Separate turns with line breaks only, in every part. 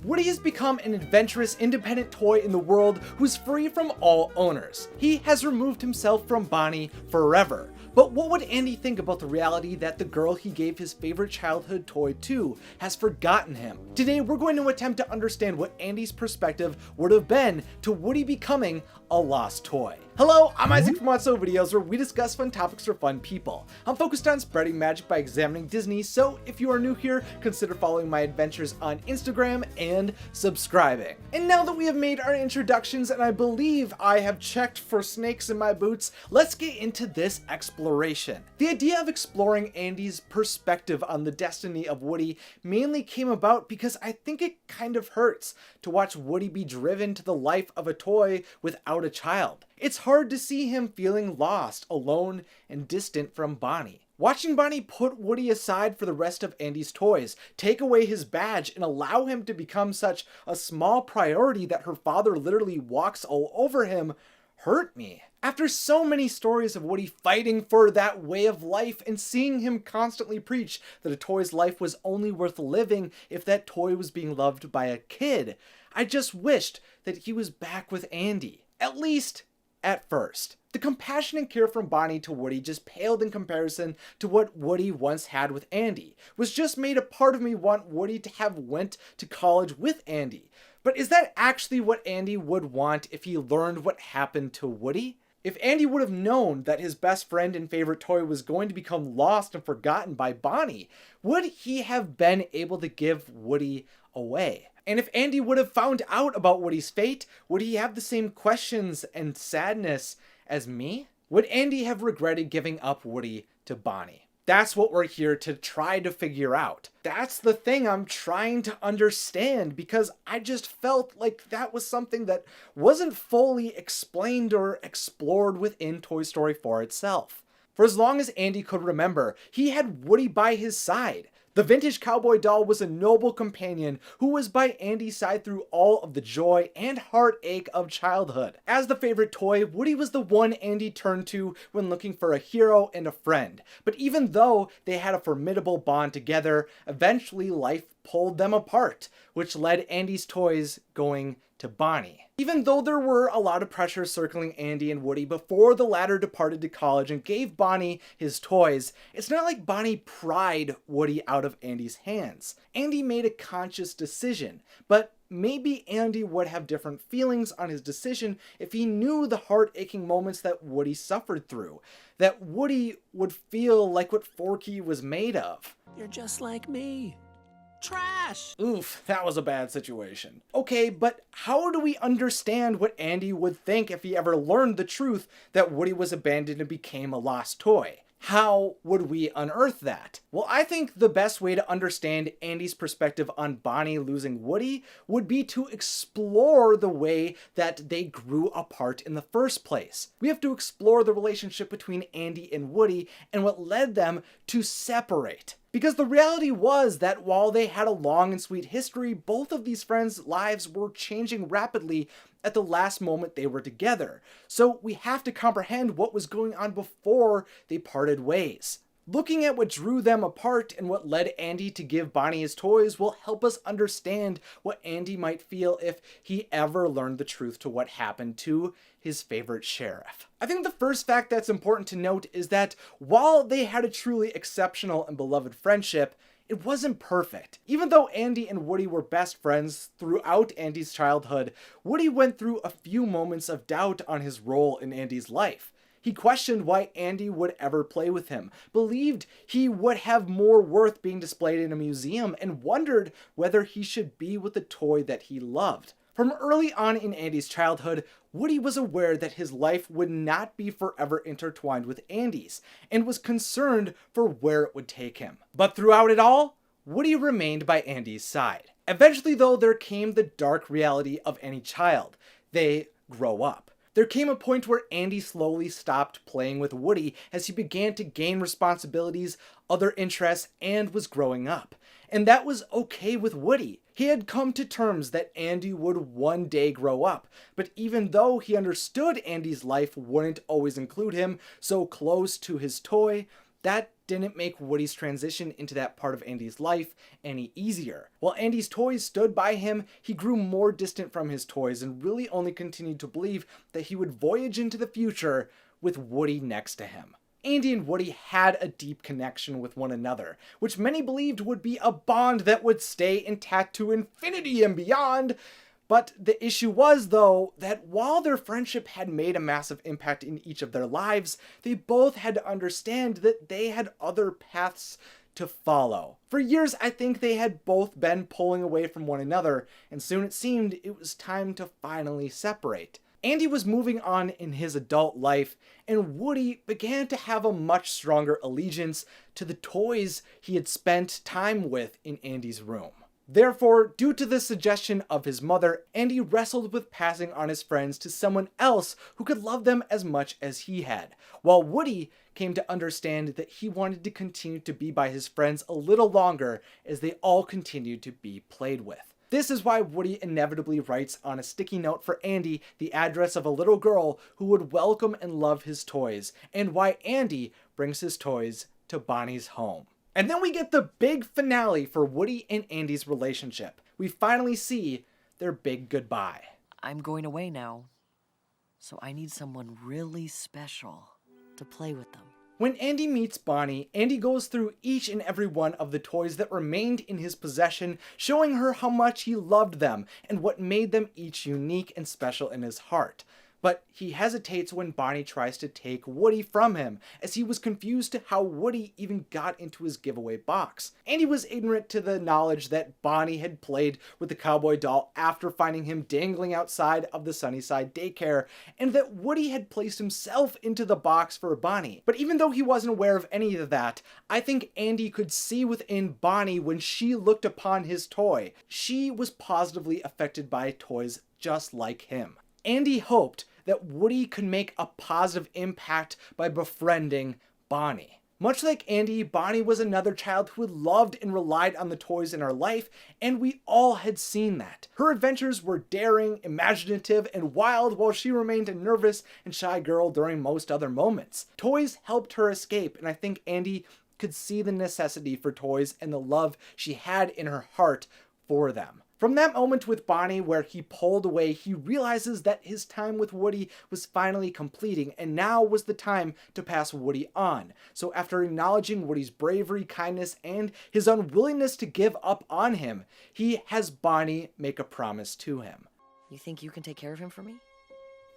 Woody has become an adventurous, independent toy in the world who's free from all owners. He has removed himself from Bonnie forever. But what would Andy think about the reality that the girl he gave his favorite childhood toy to has forgotten him? Today we're going to attempt to understand what Andy's perspective would have been to Woody becoming a lost toy. Hello, I'm Isaac from What's So Videos, where we discuss fun topics for fun people. I'm focused on spreading magic by examining Disney, so if you are new here, consider following my adventures on Instagram and subscribing. And now that we have made our introductions and I believe I have checked for snakes in my boots, let's get into this exploration. The idea of exploring Andy's perspective on the destiny of Woody mainly came about because I think it kind of hurts to watch Woody be driven to the life of a toy without a child. It's hard to see him feeling lost, alone, and distant from Bonnie. Watching Bonnie put Woody aside for the rest of Andy's toys, take away his badge, and allow him to become such a small priority that her father literally walks all over him hurt me. After so many stories of Woody fighting for that way of life and seeing him constantly preach that a toy's life was only worth living if that toy was being loved by a kid, I just wished that he was back with Andy. At least at first. The compassion and care from Bonnie to Woody just paled in comparison to what Woody once had with Andy. Was just made a part of me want Woody to have went to college with Andy. But is that actually what Andy would want if he learned what happened to Woody? If Andy would have known that his best friend and favorite toy was going to become lost and forgotten by Bonnie, would he have been able to give Woody away? And if Andy would have found out about Woody's fate, would he have the same questions and sadness as me? Would Andy have regretted giving up Woody to Bonnie? That's what we're here to try to figure out. That's the thing I'm trying to understand, because I just felt like that was something that wasn't fully explained or explored within Toy Story 4 itself. For as long as Andy could remember, he had Woody by his side. The vintage cowboy doll was a noble companion who was by Andy's side through all of the joy and heartache of childhood. As the favorite toy, Woody was the one Andy turned to when looking for a hero and a friend. But even though they had a formidable bond together, eventually life pulled them apart, which led Andy's toys going to Bonnie. Even though there were a lot of pressure circling Andy and Woody before the latter departed to college and gave Bonnie his toys, it's not like Bonnie pried Woody out of Andy's hands. Andy made a conscious decision, but maybe Andy would have different feelings on his decision if he knew the heart-aching moments that Woody suffered through, that Woody would feel like what Forky was made of.
You're just like me. Trash!
Oof, that was a bad situation. Okay, but how do we understand what Andy would think if he ever learned the truth that Woody was abandoned and became a lost toy? How would we unearth that? Well, I think the best way to understand Andy's perspective on Bonnie losing Woody would be to explore the way that they grew apart in the first place. We have to explore the relationship between Andy and Woody and what led them to separate. Because the reality was that while they had a long and sweet history, both of these friends' lives were changing rapidly at the last moment they were together. So we have to comprehend what was going on before they parted ways. Looking at what drew them apart and what led Andy to give Bonnie his toys will help us understand what Andy might feel if he ever learned the truth to what happened to his favorite sheriff. I think the first fact that's important to note is that while they had a truly exceptional and beloved friendship, it wasn't perfect. Even though Andy and Woody were best friends throughout Andy's childhood, Woody went through a few moments of doubt on his role in Andy's life. He questioned why Andy would ever play with him, believed he would have more worth being displayed in a museum, and wondered whether he should be with the toy that he loved. From early on in Andy's childhood, Woody was aware that his life would not be forever intertwined with Andy's, and was concerned for where it would take him. But throughout it all, Woody remained by Andy's side. Eventually, though, there came the dark reality of any child. They grow up. There came a point where Andy slowly stopped playing with Woody as he began to gain responsibilities, other interests, and was growing up. And that was okay with Woody. He had come to terms that Andy would one day grow up, but even though he understood Andy's life wouldn't always include him so close to his toy, that didn't make Woody's transition into that part of Andy's life any easier. While Andy's toys stood by him, he grew more distant from his toys and really only continued to believe that he would voyage into the future with Woody next to him. Andy and Woody had a deep connection with one another, which many believed would be a bond that would stay intact to infinity and beyond. But the issue was, though, that while their friendship had made a massive impact in each of their lives, they both had to understand that they had other paths to follow. For years, I think they had both been pulling away from one another, and soon it seemed it was time to finally separate. Andy was moving on in his adult life, and Woody began to have a much stronger allegiance to the toys he had spent time with in Andy's room. Therefore, due to the suggestion of his mother, Andy wrestled with passing on his friends to someone else who could love them as much as he had, while Woody came to understand that he wanted to continue to be by his friends a little longer as they all continued to be played with. This is why Woody inevitably writes on a sticky note for Andy the address of a little girl who would welcome and love his toys, and why Andy brings his toys to Bonnie's home. And then we get the big finale for Woody and Andy's relationship. We finally see their big goodbye.
I'm going away now, so I need someone really special to play with them.
When Andy meets Bonnie, Andy goes through each and every one of the toys that remained in his possession, showing her how much he loved them and what made them each unique and special in his heart. But he hesitates when Bonnie tries to take Woody from him, as he was confused to how Woody even got into his giveaway box. Andy was ignorant to the knowledge that Bonnie had played with the cowboy doll after finding him dangling outside of the Sunnyside daycare, and that Woody had placed himself into the box for Bonnie. But even though he wasn't aware of any of that, I think Andy could see within Bonnie when she looked upon his toy. She was positively affected by toys just like him. Andy hoped that Woody could make a positive impact by befriending Bonnie. Much like Andy, Bonnie was another child who had loved and relied on the toys in her life, and we all had seen that. Her adventures were daring, imaginative, and wild, while she remained a nervous and shy girl during most other moments. Toys helped her escape, and I think Andy could see the necessity for toys and the love she had in her heart for them. From that moment with Bonnie where he pulled away, he realizes that his time with Woody was finally completing, and now was the time to pass Woody on. So after acknowledging Woody's bravery, kindness, and his unwillingness to give up on him, he has Bonnie make a promise to him.
You think you can take care of him for me?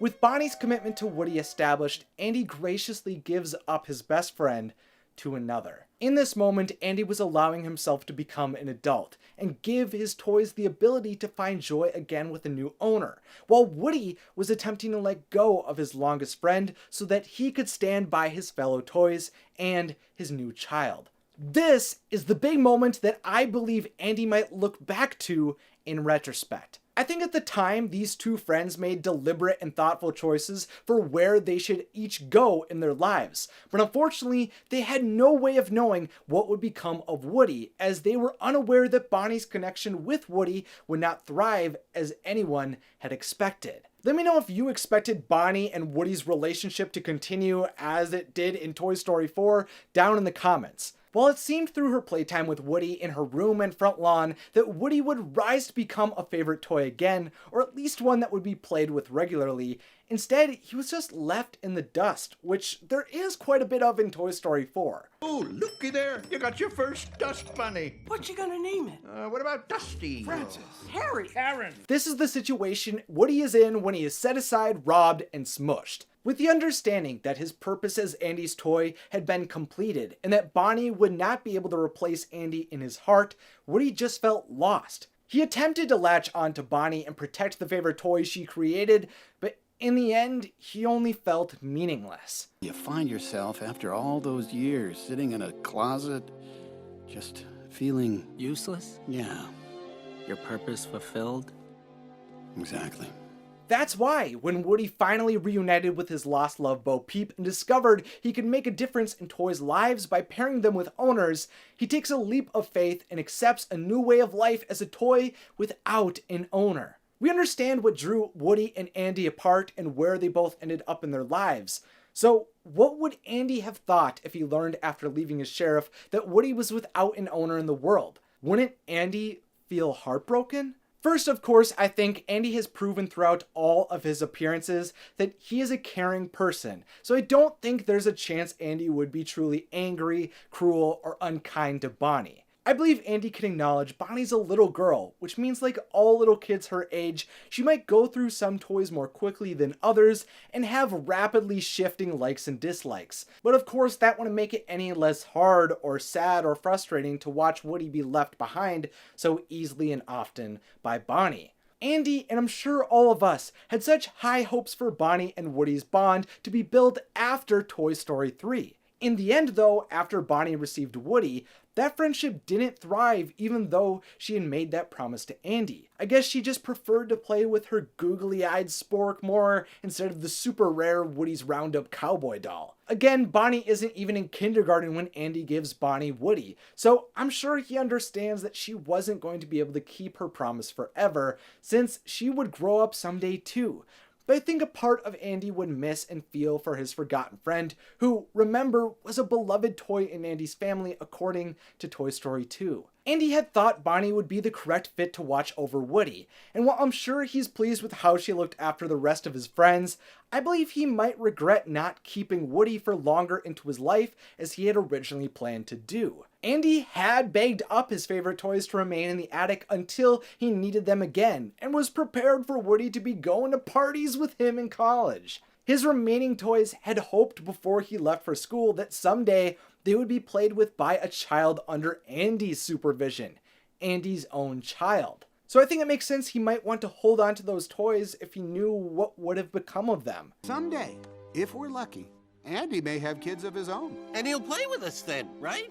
With Bonnie's commitment to Woody established, Andy graciously gives up his best friend to another. In this moment, Andy was allowing himself to become an adult and give his toys the ability to find joy again with a new owner, while Woody was attempting to let go of his longest friend so that he could stand by his fellow toys and his new child. This is the big moment that I believe Andy might look back to in retrospect. I think at the time, these two friends made deliberate and thoughtful choices for where they should each go in their lives. But unfortunately, they had no way of knowing what would become of Woody, as they were unaware that Bonnie's connection with Woody would not thrive as anyone had expected. Let me know if you expected Bonnie and Woody's relationship to continue as it did in Toy Story 4 down in the comments. While it seemed through her playtime with Woody in her room and front lawn that Woody would rise to become a favorite toy again, or at least one that would be played with regularly, instead he was just left in the dust, which there is quite a bit of in Toy Story 4.
Oh, looky there. You got your first dust bunny.
What you gonna name it?
What about Dusty?
Francis. Harry.
Karen.
This is the situation Woody is in when he is set aside, robbed, and smushed. With the understanding that his purpose as Andy's toy had been completed, and that Bonnie would not be able to replace Andy in his heart, Woody just felt lost. He attempted to latch on to Bonnie and protect the favorite toy she created, but in the end, he only felt meaningless.
You find yourself, after all those years, sitting in a closet, just feeling...
Useless?
Yeah,
Your purpose fulfilled?
exactly.
That's why, when Woody finally reunited with his lost love Bo Peep and discovered he could make a difference in toys' lives by pairing them with owners, he takes a leap of faith and accepts a new way of life as a toy without an owner. We understand what drew Woody and Andy apart and where they both ended up in their lives, So what would Andy have thought if he learned after leaving his sheriff that Woody was without an owner in the world? Wouldn't Andy feel heartbroken? First, of course, I think Andy has proven throughout all of his appearances that he is a caring person, so I don't think there's a chance Andy would be truly angry, cruel, or unkind to Bonnie. I believe Andy can acknowledge Bonnie's a little girl, which means like all little kids her age, she might go through some toys more quickly than others and have rapidly shifting likes and dislikes. But of course that wouldn't make it any less hard or sad or frustrating to watch Woody be left behind so easily and often by Bonnie. Andy, and I'm sure all of us, had such high hopes for Bonnie and Woody's bond to be built after Toy Story 3. In the end though, after Bonnie received Woody, that friendship didn't thrive even though she had made that promise to Andy. I guess she just preferred to play with her googly-eyed spork more instead of the super rare Woody's Roundup cowboy doll. Again, Bonnie isn't even in kindergarten when Andy gives Bonnie Woody, so I'm sure he understands that she wasn't going to be able to keep her promise forever since she would grow up someday too. But I think a part of Andy would miss and feel for his forgotten friend, who, remember, was a beloved toy in Andy's family according to Toy Story 2. Andy had thought Bonnie would be the correct fit to watch over Woody, and while I'm sure he's pleased with how she looked after the rest of his friends, I believe he might regret not keeping Woody for longer into his life as he had originally planned to do. Andy had bagged up his favorite toys to remain in the attic until he needed them again, and was prepared for Woody to be going to parties with him in college. His remaining toys had hoped before he left for school that someday they would be played with by a child under Andy's supervision, Andy's own child. So I think it makes sense he might want to hold on to those toys if he knew what would have become of them.
Someday, if we're lucky, Andy may have kids of his own.
And he'll play with us then, right?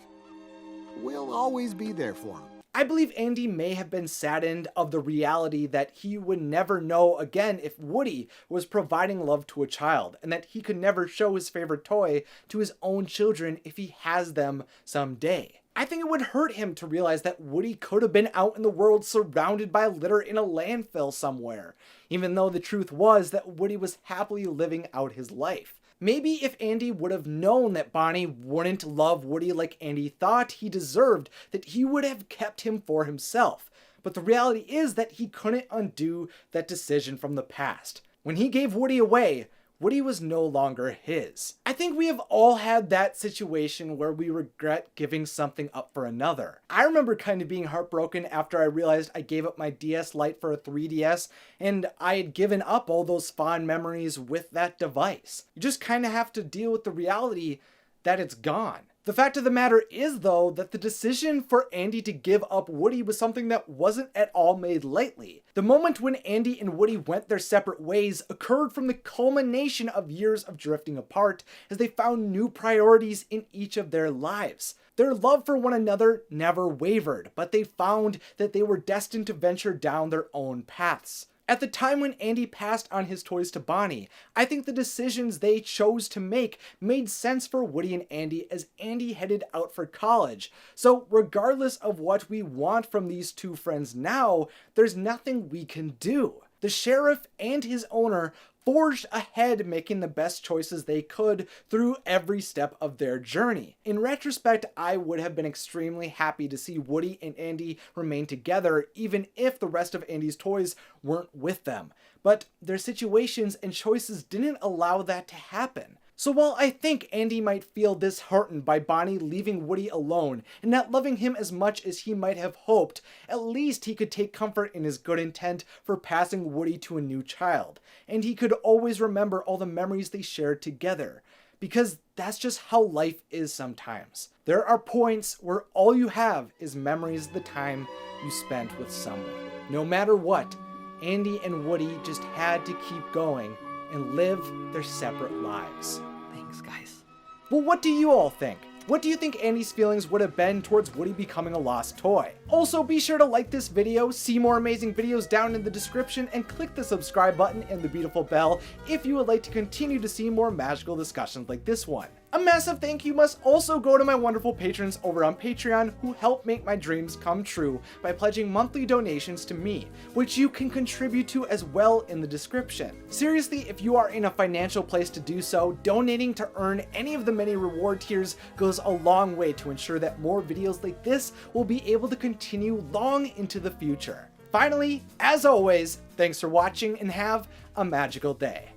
We'll always be there for him.
I believe Andy may have been saddened of the reality that he would never know again if Woody was providing love to a child, and that he could never show his favorite toy to his own children if he has them someday. I think it would hurt him to realize that Woody could have been out in the world surrounded by litter in a landfill somewhere, even though the truth was that Woody was happily living out his life. Maybe if Andy would have known that Bonnie wouldn't love Woody like Andy thought he deserved, that he would have kept him for himself. But the reality is that he couldn't undo that decision from the past. When he gave Woody away, Woody was no longer his. I think we have all had that situation where we regret giving something up for another. I remember kind of being heartbroken after I realized I gave up my DS Lite for a 3DS, and I had given up all those fond memories with that device. You just kind of have to deal with the reality that it's gone. The fact of the matter is, though, that the decision for Andy to give up Woody was something that wasn't at all made lightly. The moment when Andy and Woody went their separate ways occurred from the culmination of years of drifting apart as they found new priorities in each of their lives. Their love for one another never wavered, but they found that they were destined to venture down their own paths. At the time when Andy passed on his toys to Bonnie, I think the decisions they chose to make made sense for Woody and Andy as Andy headed out for college. So regardless of what we want from these two friends now, there's nothing we can do. The sheriff and his owner forged ahead, making the best choices they could through every step of their journey. In retrospect, I would have been extremely happy to see Woody and Andy remain together, even if the rest of Andy's toys weren't with them. But their situations and choices didn't allow that to happen. So while I think Andy might feel disheartened by Bonnie leaving Woody alone and not loving him as much as he might have hoped, at least he could take comfort in his good intent for passing Woody to a new child, and he could always remember all the memories they shared together, because that's just how life is sometimes. There are points where all you have is memories of the time you spent with someone. No matter what, Andy and Woody just had to keep going and live their separate lives.
Thanks, guys.
Well, what do you all think? What do you think Andy's feelings would have been towards Woody becoming a lost toy? Also, be sure to like this video, see more amazing videos down in the description, and click the subscribe button and the beautiful bell if you would like to continue to see more magical discussions like this one. A massive thank you must also go to my wonderful patrons over on Patreon who help make my dreams come true by pledging monthly donations to me, which you can contribute to as well in the description. Seriously, if you are in a financial place to do so, donating to earn any of the many reward tiers goes a long way to ensure that more videos like this will be able to continue long into the future. Finally, as always, thanks for watching and have a magical day.